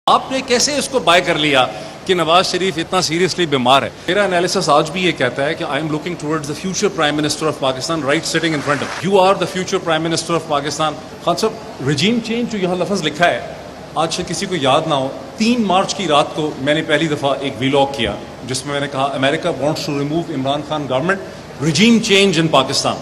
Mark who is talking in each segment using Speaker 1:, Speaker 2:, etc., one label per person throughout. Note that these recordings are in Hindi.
Speaker 1: आपने कैसे इसको बाय कर लिया कि नवाज शरीफ इतना सीरियसली बीमार है? मेरा एनालिसिस आज भी ये कहता है कि I am looking towards the future prime minister of Pakistan right sitting in front of you are the future prime minister of Pakistan. Khan sahab, regime change जो यहाँ लफ्ज़ लिखा है, आज से किसी को याद ना हो, 3 मार्च की रात को मैंने पहली दफ़ा एक वीलॉग किया जिसमें मैंने कहा America wants to remove Imran Khan government, regime change in Pakistan.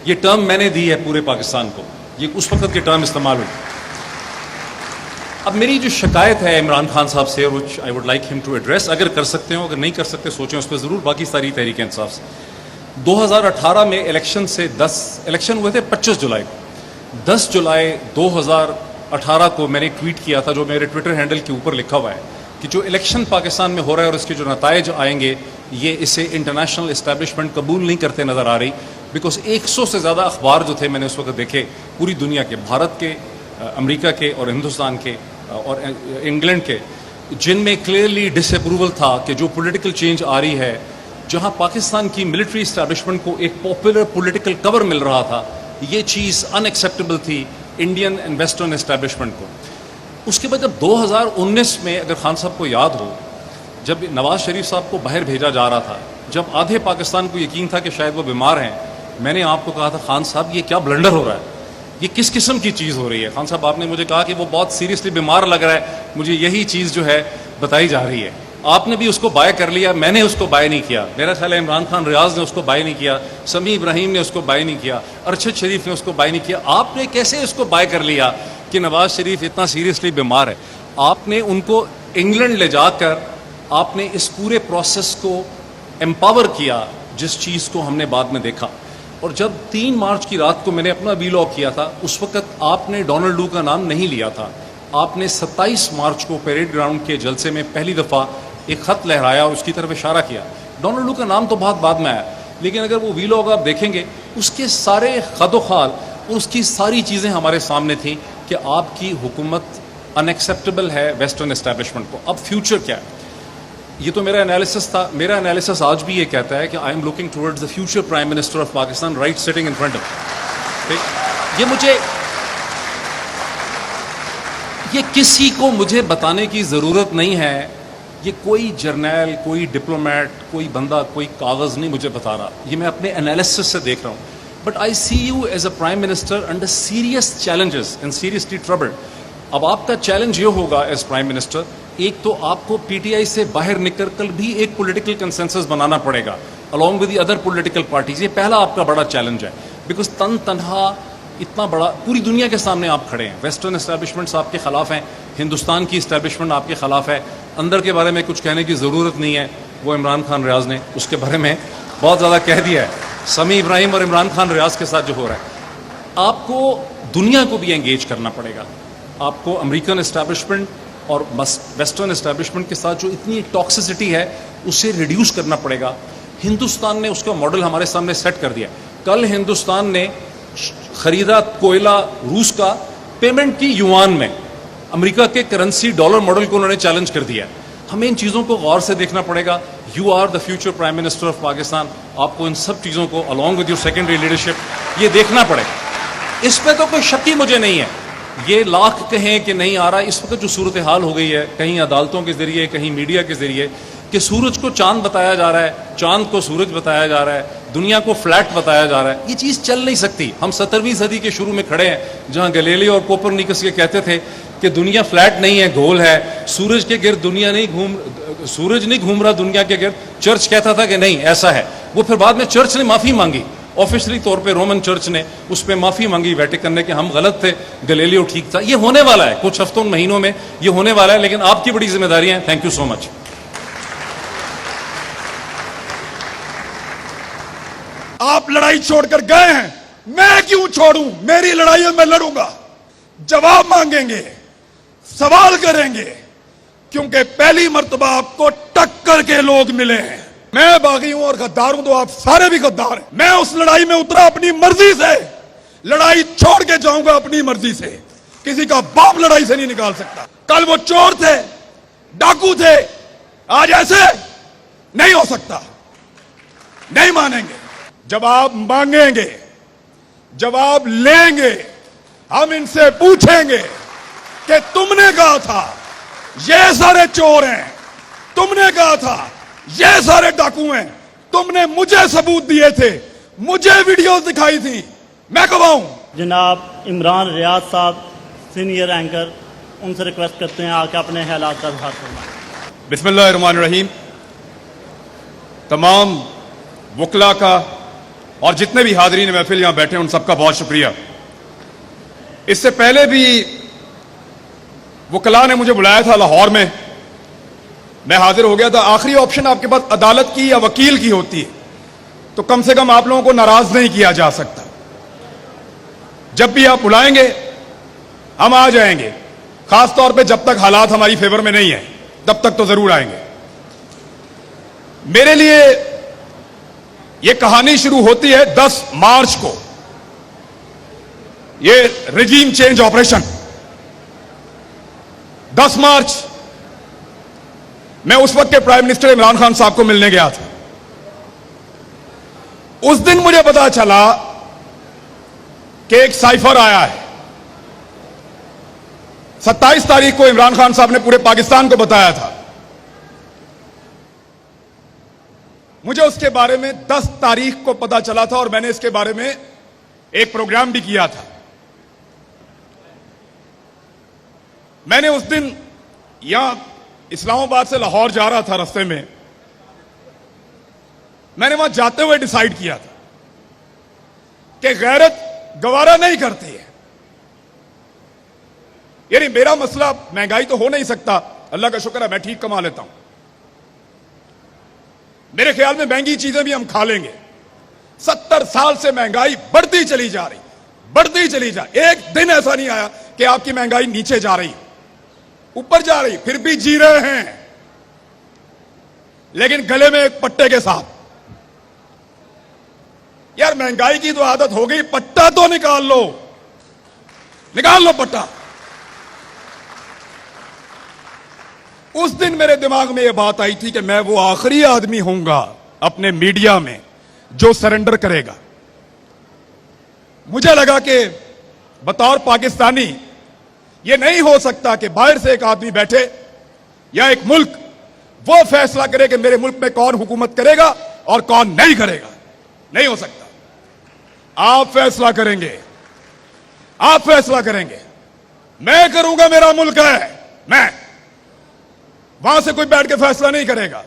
Speaker 1: ये टर्म मैंने दी है पूरे पाकिस्तान को, ये उस वक्त की टर्म इस्तेमाल हुई। अब मेरी जो शिकायत है इमरान खान साहब से, which I would like him to address, अगर कर सकते हो, अगर नहीं कर सकते सोचें उस पर ज़रूर, बाकी सारी तहरीक इंसाफ से। 2018 में इलेक्शन से 10 इलेक्शन हुए थे 25 जुलाई को। 10 जुलाई 2018 को मैंने ट्वीट किया था, जो मेरे ट्विटर हैंडल के ऊपर लिखा हुआ है, कि जो इलेक्शन पाकिस्तान में हो रहा है और इसके जो नताइज आएंगे, ये इसे इंटरनेशनल इस्टेब्लिशमेंट कबूल नहीं करते नज़र आ रही। बिकॉज 100 से ज़्यादा अखबार जो थे मैंने उस वक्त देखे पूरी दुनिया के, भारत के, अमेरिका के और हिंदुस्तान के और इंग्लैंड के, जिनमें क्लियरली डिसअप्रूवल था कि जो पॉलिटिकल चेंज आ रही है, जहां पाकिस्तान की मिलिट्री इस्टेब्लिशमेंट को एक पॉपुलर पॉलिटिकल कवर मिल रहा था, ये चीज़ अनएक्सेप्टेबल थी इंडियन एंड वेस्टर्न इस्टेब्लिशमेंट को। उसके बाद जब 2019 में, अगर खान साहब को याद हो, जब नवाज शरीफ साहब को बाहर भेजा जा रहा था, जब आधे पाकिस्तान को यकीन था कि शायद वो बीमार हैं, मैंने आपको कहा था खान साहब ये क्या ब्लंडर हो रहा है, ये किस किस्म की चीज़ हो रही है। खान साहब, आपने मुझे कहा कि वो बहुत सीरियसली बीमार लग रहा है, मुझे यही चीज़ जो है बताई जा रही है। आपने भी उसको बाय कर लिया, मैंने उसको बाय नहीं किया। मेरा ख्याल है इमरान खान रियाज ने उसको बाय नहीं किया, समी इब्राहिम ने उसको बाय नहीं किया, अरशद शरीफ ने उसको बाय नहीं किया। आपने कैसे उसको बाय कर लिया कि नवाज शरीफ इतना सीरियसली बीमार है? आपने उनको इंग्लैंड ले जाकर आपने इस पूरे प्रोसेस को एम्पावर किया, जिस चीज़ को हमने बाद में देखा। और जब 3 मार्च की रात को मैंने अपना वीलॉग किया था, उस वक्त आपने डोनाल्ड लू का नाम नहीं लिया था। आपने 27 मार्च को परेड ग्राउंड के जलसे में पहली दफ़ा एक ख़त लहराया और उसकी तरफ इशारा किया। डोनाल्ड लू का नाम तो बहुत बाद में आया, लेकिन अगर वो वीलॉग आप देखेंगे, उसके सारे खदोखाल, उसकी सारी चीज़ें हमारे सामने थी कि आपकी हुकूमत अनएक्सेप्टेबल है वेस्टर्न एस्टेब्लिशमेंट को। अब फ्यूचर क्या है? ये तो मेरा एनालिसिस था। मेरा एनालिसिस आज भी ये कहता है कि I am looking towards the future prime minister of Pakistan right sitting in front of. ये किसी को मुझे बताने की ज़रूरत नहीं है। ये कोई जर्नैल, कोई डिप्लोमेट, कोई बंदा, कोई कागज़ नहीं मुझे बता रहा। ये मैं अपने एनालिसिस से देख रहा हूँ। But I see you as a prime minister under serious challenges and seriously troubled. अब आपका चैलेंज ये होगा एज प्राइम मिनिस्टर, एक तो आपको पीटीआई से बाहर निकल कर भी एक पॉलिटिकल कंसेंसस बनाना पड़ेगा along with the other political parties. ये पहला आपका बड़ा चैलेंज है, बिकॉज तनहा इतना बड़ा पूरी दुनिया के सामने आप खड़े हैं। वेस्टर्न एस्टैब्लिशमेंट्स आपके खिलाफ हैं, हिंदुस्तान की इस्टेब्लिशमेंट आपके खिलाफ है। अंदर के बारे में कुछ कहने की ज़रूरत नहीं है, वो इमरान खान रियाज ने उसके बारे में बहुत ज़्यादा कह दिया है। समी इब्राहिम और इमरान खान रियाज के साथ जो हो रहा है, आपको दुनिया को भी एंगेज करना पड़ेगा। आपको अमेरिकन एस्टैब्लिशमेंट और वेस्टर्न एस्टैब्लिशमेंट के साथ जो इतनी टॉक्सिसिटी है, उसे रिड्यूस करना पड़ेगा। हिंदुस्तान ने उसका मॉडल हमारे सामने सेट कर दिया। कल हिंदुस्तान ने खरीदा कोयला रूस का, पेमेंट की युआन में। अमेरिका के करेंसी डॉलर मॉडल को उन्होंने चैलेंज कर दिया। हमें इन चीज़ों को गौर से देखना पड़ेगा। You are the future prime minister of Pakistan. आपको इन सब चीज़ों को along with your secondary leadership ये देखना पड़ेगा। इस पर तो कोई शक ही मुझे नहीं है। ये लाख कहें कि नहीं आ रहा, इस वक्त जो सूरत हाल हो गई है, कहीं अदालतों के जरिए, कहीं मीडिया के जरिए, कि सूरज को चांद बताया जा रहा है, चांद को सूरज बताया जा रहा है, दुनिया को फ्लैट बताया जा रहा है। ये चीज़ चल नहीं सकती। हम 17वीं सदी के शुरू में खड़े हैं, जहां गैलीलियो और कोपरनिकस ये कहते थे कि दुनिया फ्लैट नहीं है, गोल है, सूरज के गिर्द दुनिया नहीं सूरज नहीं घूम रहा दुनिया के गिर्द। चर्च कहता था कि नहीं ऐसा है। वो फिर बाद में चर्च ने माफ़ी मांगी, ऑफिशियली तौर पे रोमन चर्च ने उस पर माफ़ी मांगी वेटिकन ने कि हम गलत थे, गैलीलियो ठीक था। ये होने वाला है, कुछ हफ्तों महीनों में ये होने वाला है, लेकिन आपकी बड़ी जिम्मेदारी है। Thank you so much.
Speaker 2: आप लड़ाई छोड़कर गए हैं, मैं क्यों छोड़ूं? मेरी लड़ाई में मैं लड़ूंगा, जवाब मांगेंगे, सवाल करेंगे, क्योंकि पहली मर्तबा आपको टक्कर के लोग मिले हैं। मैं बागी हूं और गद्दार हूं, तो आप सारे भी गद्दार हैं। मैं उस लड़ाई में उतरा अपनी मर्जी से, लड़ाई छोड़ के जाऊंगा अपनी मर्जी से। किसी का बाप लड़ाई से नहीं निकाल सकता। कल वो चोर थे, डाकू थे, आज ऐसे नहीं हो सकता। नहीं मानेंगे। जवाब मांगेंगे, जवाब लेंगे। हम इनसे पूछेंगे कि तुमने कहा था ये सारे चोर हैं, तुमने कहा था ये सारे डाकू हैं, तुमने मुझे सबूत दिए थे, मुझे वीडियोस दिखाई थी, मैं गवाह हूं।
Speaker 3: जनाब इमरान रियाज साहब सीनियर एंकर, उनसे रिक्वेस्ट करते हैं आके अपने हालात का इजहार करना।
Speaker 4: बिस्मिल्लाहिर्रहमानिर्रहीम। तमाम वकला का और जितने भी हाज़रीन महफिल यहां बैठे हैं उन सबका बहुत शुक्रिया। इससे पहले भी वकला ने मुझे बुलाया था लाहौर में, मैं हाजिर हो गया था। आखिरी ऑप्शन आपके पास अदालत की या वकील की होती है, तो कम से कम आप लोगों को नाराज नहीं किया जा सकता। जब भी आप बुलाएंगे हम आ जाएंगे, खास तौर पे जब तक हालात हमारी फेवर में नहीं है तब तक तो जरूर आएंगे। मेरे लिए यह कहानी शुरू होती है 10 मार्च को, यह रिजीम चेंज ऑपरेशन। 10 मार्च मैं उस वक्त के प्राइम मिनिस्टर इमरान खान साहब को मिलने गया था। उस दिन मुझे पता चला कि एक साइफर आया है। 27 तारीख को इमरान खान साहब ने पूरे पाकिस्तान को बताया था। मुझे उसके बारे में 10 तारीख को पता चला था और मैंने इसके बारे में एक प्रोग्राम भी किया था। मैंने उस दिन यहां इस्लामाबाद से लाहौर जा रहा था, रास्ते में मैंने वहां जाते हुए डिसाइड किया था कि गैरत गवारा नहीं करती है। यानी मेरा मसला महंगाई तो हो नहीं सकता, अल्लाह का शुक्र है मैं ठीक कमा लेता हूं। मेरे ख्याल में महंगी चीजें भी हम खा लेंगे। 70 साल से महंगाई बढ़ती चली जा रही, बढ़ती चली जा, एक दिन ऐसा नहीं आया कि आपकी महंगाई नीचे जा रही, ऊपर जा रही, फिर भी जी रहे हैं, लेकिन गले में एक पट्टे के साथ। यार महंगाई की तो आदत हो गई, पट्टा तो निकाल लो, निकाल लो पट्टा। उस दिन मेरे दिमाग में यह बात आई थी कि मैं वो आखिरी आदमी होऊंगा अपने मीडिया में जो सरेंडर करेगा। मुझे लगा कि बतौर पाकिस्तानी यह नहीं हो सकता कि बाहर से एक आदमी बैठे या एक मुल्क वो फैसला करे कि मेरे मुल्क में कौन हुकूमत करेगा और कौन नहीं करेगा। नहीं हो सकता। आप फैसला करेंगे, आप फैसला करेंगे, मैं करूंगा, मेरा मुल्क है, मैं। वहां से कोई बैठ के फैसला नहीं करेगा।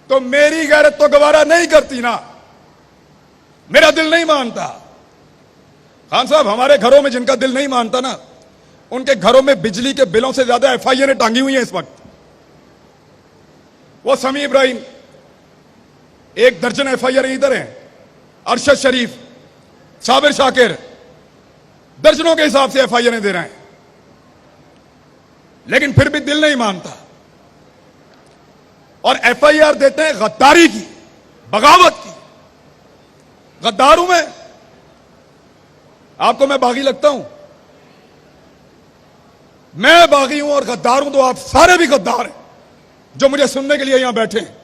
Speaker 4: तो मेरी गैरत तो गवारा नहीं करती ना, मेरा दिल नहीं मानता। खान साहब, हमारे घरों में जिनका दिल नहीं मानता ना, उनके घरों में बिजली के बिलों से ज्यादा एफआईआर टांगी हुई हैं इस वक्त। वो समी इब्राहिम, 1 दर्जन एफआईआर इधर हैं, अरशद शरीफ, साबिर शाकिर, दर्जनों के हिसाब से एफआईआर दे रहे हैं, लेकिन फिर भी दिल नहीं मानता। और एफआईआर देते हैं गद्दारी की, बगावत की। गद्दार हूं मैं? आपको मैं बागी लगता हूं? मैं बागी हूं और गद्दार हूं तो आप सारे भी गद्दार हैं जो मुझे सुनने के लिए यहां बैठे हैं।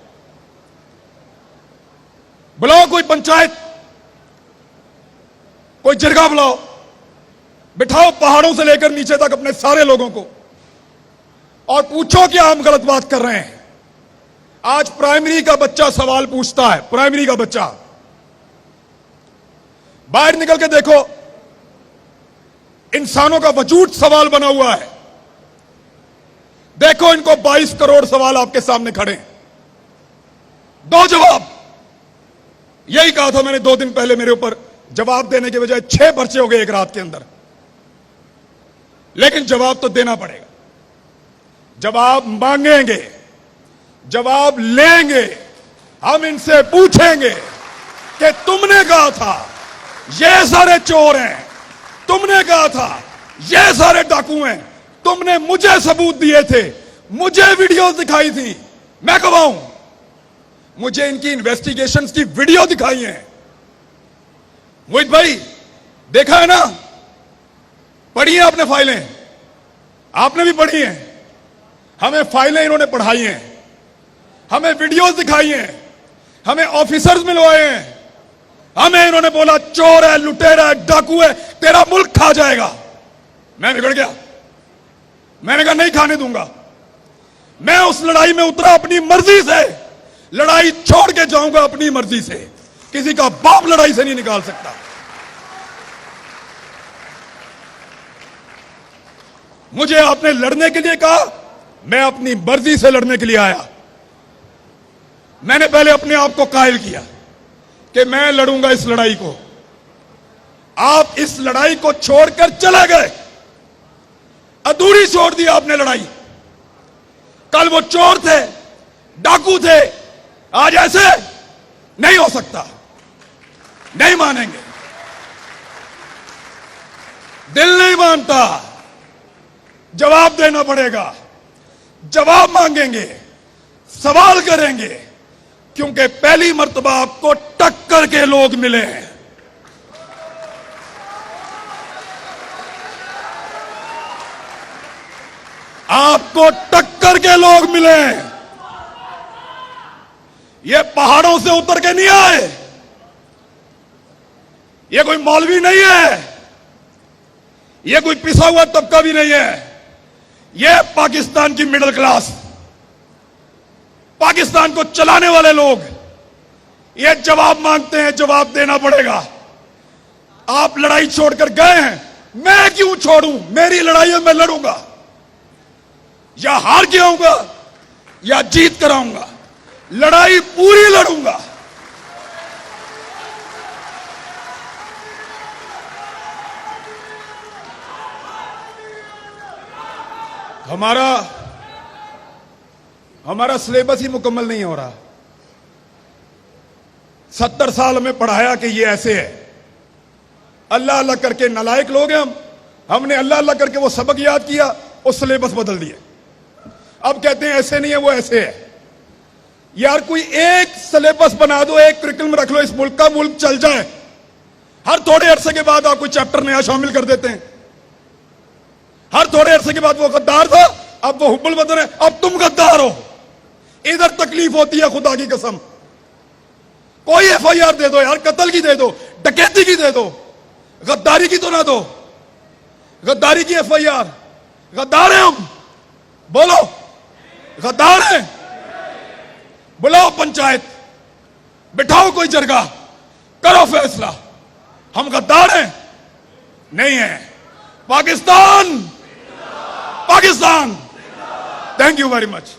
Speaker 4: बुलाओ कोई पंचायत, कोई जिरगा बुलाओ, बिठाओ पहाड़ों से लेकर नीचे तक अपने सारे लोगों को और पूछो कि हम गलत बात कर रहे हैं। आज प्राइमरी का बच्चा सवाल पूछता है, प्राइमरी का बच्चा। बाहर निकल के देखो, इंसानों का वजूद सवाल बना हुआ है। देखो इनको 22 करोड़ सवाल आपके सामने खड़े हैं, दो जवाब। यही कहा था मैंने 2 दिन पहले, मेरे ऊपर जवाब देने के बजाय 6 पर्चे हो गए एक रात के अंदर। लेकिन जवाब तो देना पड़ेगा, जवाब मांगेंगे, जवाब लेंगे। हम इनसे पूछेंगे कि तुमने कहा था ये सारे चोर हैं, तुमने कहा था ये सारे डाकू हैं, तुमने मुझे सबूत दिए थे, मुझे वीडियोस दिखाई थी, मैं गवाह हूं। मुझे इनकी इन्वेस्टिगेशंस की वीडियो दिखाई है। मोहित भाई, देखा है ना, पढ़ी है आपने फाइलें, आपने भी पढ़ी हैं। हमें फाइलें इन्होंने पढ़ाई हैं, हमें वीडियोस दिखाई हैं, हमें ऑफिसर्स मिलवाए हैं, हमें इन्होंने बोला चोर है, लुटेरा है, डाकू है, तेरा मुल्क खा जाएगा। मैं बिगड़ गया, मैंने कहा नहीं खाने दूंगा।
Speaker 2: मैं उस लड़ाई में उतरा अपनी मर्जी से, लड़ाई छोड़ के जाऊंगा अपनी मर्जी से। किसी का बाप लड़ाई से नहीं निकाल सकता। मुझे आपने लड़ने के लिए कहा, मैं अपनी मर्जी से लड़ने के लिए आया। मैंने पहले अपने आप को कायल किया कि मैं लड़ूंगा इस लड़ाई को। आप इस लड़ाई को छोड़कर चले गए, अधूरी छोड़ दी आपने लड़ाई। कल वो चोर थे, डाकू थे, आज ऐसे नहीं हो सकता, नहीं मानेंगे, दिल नहीं मानता। जवाब देना पड़ेगा, जवाब मांगेंगे, सवाल करेंगे, क्योंकि पहली मर्तबा आपको टक्कर के लोग मिले हैं। आपको टक्कर के लोग मिले हैं। ये पहाड़ों से उतर के नहीं आए, ये कोई मौलवी नहीं है, ये कोई पिसा हुआ तबका भी नहीं है। ये पाकिस्तान की मिडिल क्लास, पाकिस्तान को चलाने वाले लोग, ये जवाब मांगते हैं, जवाब देना पड़ेगा। आप लड़ाई छोड़कर गए हैं, मैं क्यों छोड़ूं? मेरी लड़ाई है, मैं लड़ूंगा, या हार के आऊंगा या जीत कर आऊंगा, लड़ाई पूरी लड़ूंगा। हमारा सिलेबस ही मुकम्मल नहीं हो रहा। 70 साल हमें पढ़ाया कि ये ऐसे है। अल्लाह अल्लाह करके नालायक लोग हैं हमने अल्लाह अल्लाह करके वो सबक याद किया और सिलेबस बदल दिए। अब कहते हैं ऐसे नहीं है, वो ऐसे है। यार कोई एक सिलेबस बना दो, एक करिकुलम रख लो, इस मुल्क का, मुल्क चल जाए। हर थोड़े अरसे के बाद आप कोई चैप्टर नया शामिल कर देते हैं। हर थोड़े अरसे के बाद वो गद्दार था, अब वो हुब्बुल वतन है, अब तुम गद्दार हो। इधर तकलीफ होती है, खुदा की कसम। कोई एफआईआर दे दो यार, कत्ल की दे दो, डकैती की दे दो, गद्दारी की तो ना दो। गद्दारी की एफआईआर, गद्दार हैं हम, बोलो गद्दार हैं। बुलाओ पंचायत, बिठाओ कोई जरगा, करो फैसला। हम गद्दार हैं? नहीं है। Pakistan, Pakistan. Thank you very much.